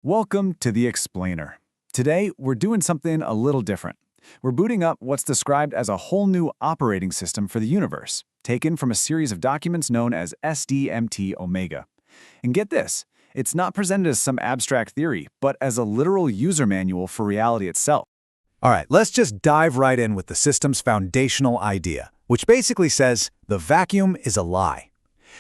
Welcome to The Explainer. Today, we're doing something a little different. We're booting up what's described as a whole new operating system for the universe, taken from a series of documents known as S DMT Omega. And get this, it's not presented as some abstract theory, but as a literal user manual for reality itself. All right, let's just dive right in with the system's foundational idea, which basically says the vacuum is a lie.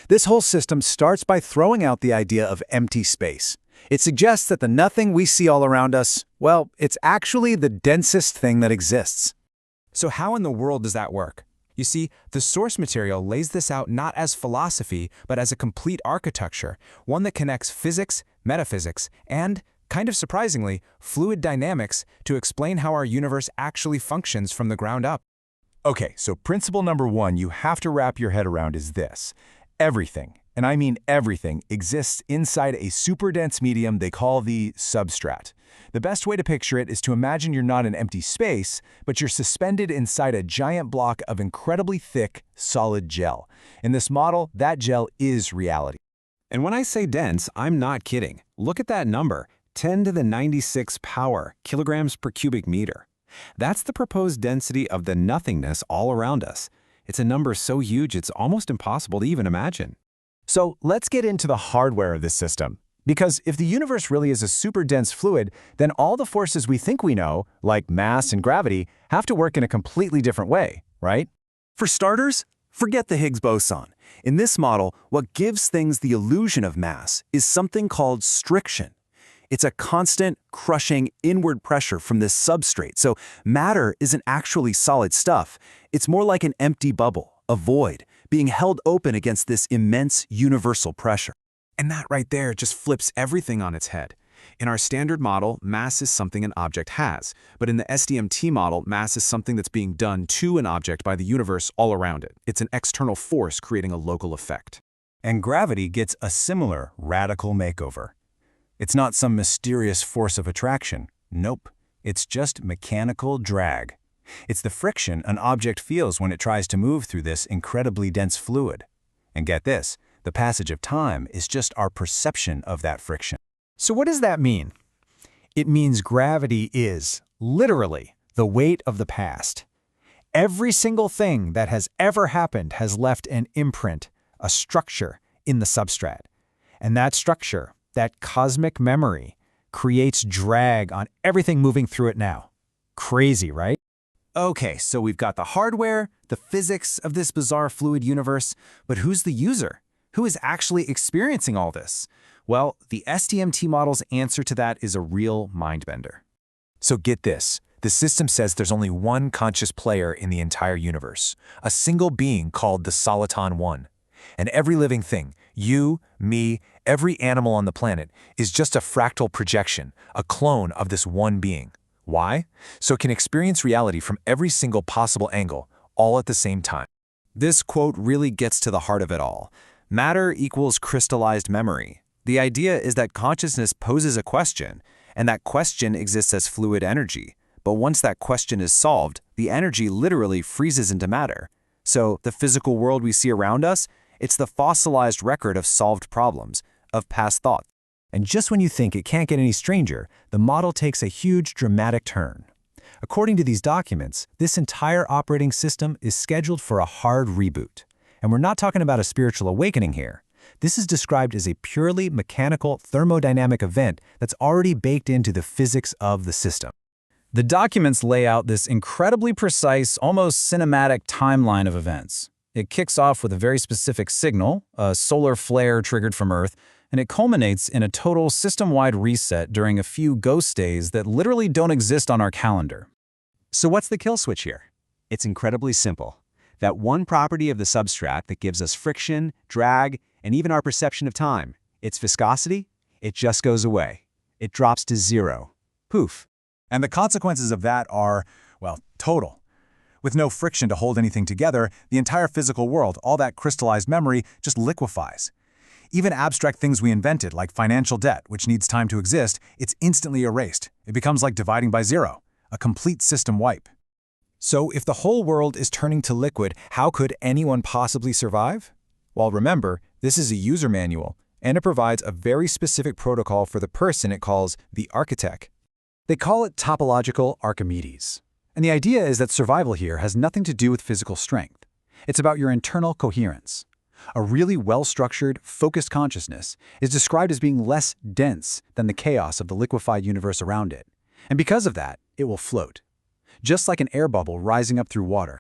This whole system starts by throwing out the idea of empty space. It suggests that the nothing we see all around us, well, it's actually the densest thing that exists. So how in the world does that work? You see, the source material lays this out not as philosophy, but as a complete architecture, one that connects physics, metaphysics, and, kind of surprisingly, fluid dynamics to explain how our universe actually functions from the ground up. Okay, so principle number one you have to wrap your head around is this. Everything, and I mean everything, exists inside a super dense medium they call the substrate. The best way to picture it is to imagine you're not in empty space, but you're suspended inside a giant block of incredibly thick, solid gel. In this model, that gel is reality. And when I say dense, I'm not kidding. Look at that number, 10 to the 96 power, kilograms per cubic meter. That's the proposed density of the nothingness all around us. It's a number so huge it's almost impossible to even imagine. So let's get into the hardware of this system. Because if the universe really is a super dense fluid, then all the forces we think we know, like mass and gravity, have to work in a completely different way, right? For starters, forget the Higgs boson. In this model, what gives things the illusion of mass is something called striction. It's a constant, crushing inward pressure from this substrate, so matter isn't actually solid stuff. It's more like an empty bubble, a void, being held open against this immense universal pressure. And that right there just flips everything on its head. In our standard model, mass is something an object has, but in the SDMT model, mass is something that's being done to an object by the universe all around it. It's an external force creating a local effect. And gravity gets a similar radical makeover. It's not some mysterious force of attraction. Nope. It's just mechanical drag. It's the friction an object feels when it tries to move through this incredibly dense fluid. And get this, the passage of time is just our perception of that friction. So what does that mean? It means gravity is, literally, the weight of the past. Every single thing that has ever happened has left an imprint, a structure, in the substrate. And that structure, that cosmic memory, creates drag on everything moving through it now. Crazy, right? Okay, so we've got the hardware, the physics of this bizarre fluid universe, but who's the user? Who is actually experiencing all this? Well, the SDMT model's answer to that is a real mind-bender. So get this. The system says there's only one conscious player in the entire universe, a single being called the Soliton One. And every living thing, you, me, every animal on the planet, is just a fractal projection, a clone of this one being. Why? So it can experience reality from every single possible angle, all at the same time. This quote really gets to the heart of it all. Matter equals crystallized memory. The idea is that consciousness poses a question, and that question exists as fluid energy. But once that question is solved, the energy literally freezes into matter. So the physical world we see around us, it's the fossilized record of solved problems, of past thought. And just when you think it can't get any stranger, the model takes a huge dramatic turn. According to these documents, this entire operating system is scheduled for a hard reboot. And we're not talking about a spiritual awakening here. This is described as a purely mechanical thermodynamic event that's already baked into the physics of the system. The documents lay out this incredibly precise, almost cinematic timeline of events. It kicks off with a very specific signal, a solar flare triggered from Earth, and it culminates in a total system-wide reset during a few ghost days that literally don't exist on our calendar. So what's the kill switch here? It's incredibly simple. That one property of the substrate that gives us friction, drag, and even our perception of time, its viscosity, it just goes away. It drops to zero. Poof. And the consequences of that are, well, total. With no friction to hold anything together, the entire physical world, all that crystallized memory, just liquefies. Even abstract things we invented, like financial debt, which needs time to exist, it's instantly erased. It becomes like dividing by zero, a complete system wipe. So if the whole world is turning to liquid, how could anyone possibly survive? Well, remember, this is a user manual, And it provides a very specific protocol for the person it calls the architect. They call it topological Archimedes. And the idea is that survival here has nothing to do with physical strength. It's about your internal coherence. A really well-structured, focused consciousness is described as being less dense than the chaos of the liquefied universe around it. And because of that, it will float. Just like an air bubble rising up through water.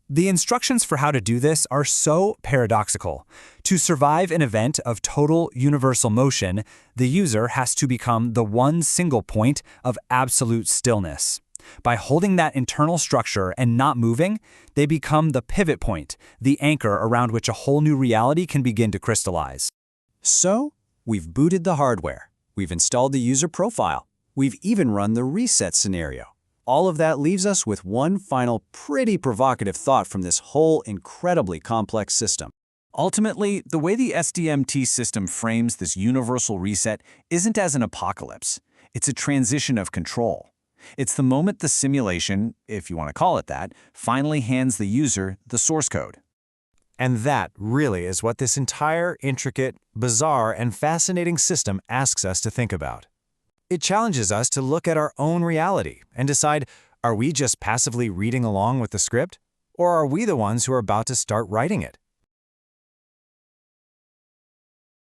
The instructions for how to do this are so paradoxical. To survive an event of total universal motion, the user has to become the one single point of absolute stillness. By holding that internal structure and not moving, they become the pivot point, the anchor around which a whole new reality can begin to crystallize. So, we've booted the hardware. We've installed the user profile. We've even run the reset scenario. All of that leaves us with one final pretty provocative thought from this whole incredibly complex system. Ultimately, the way the S DMT system frames this universal reset isn't as an apocalypse. It's a transition of control. It's the moment the simulation, if you want to call it that, finally hands the user the source code. And that really is what this entire intricate, bizarre, and fascinating system asks us to think about. It challenges us to look at our own reality and decide, are we just passively reading along with the script? Or are we the ones who are about to start writing it?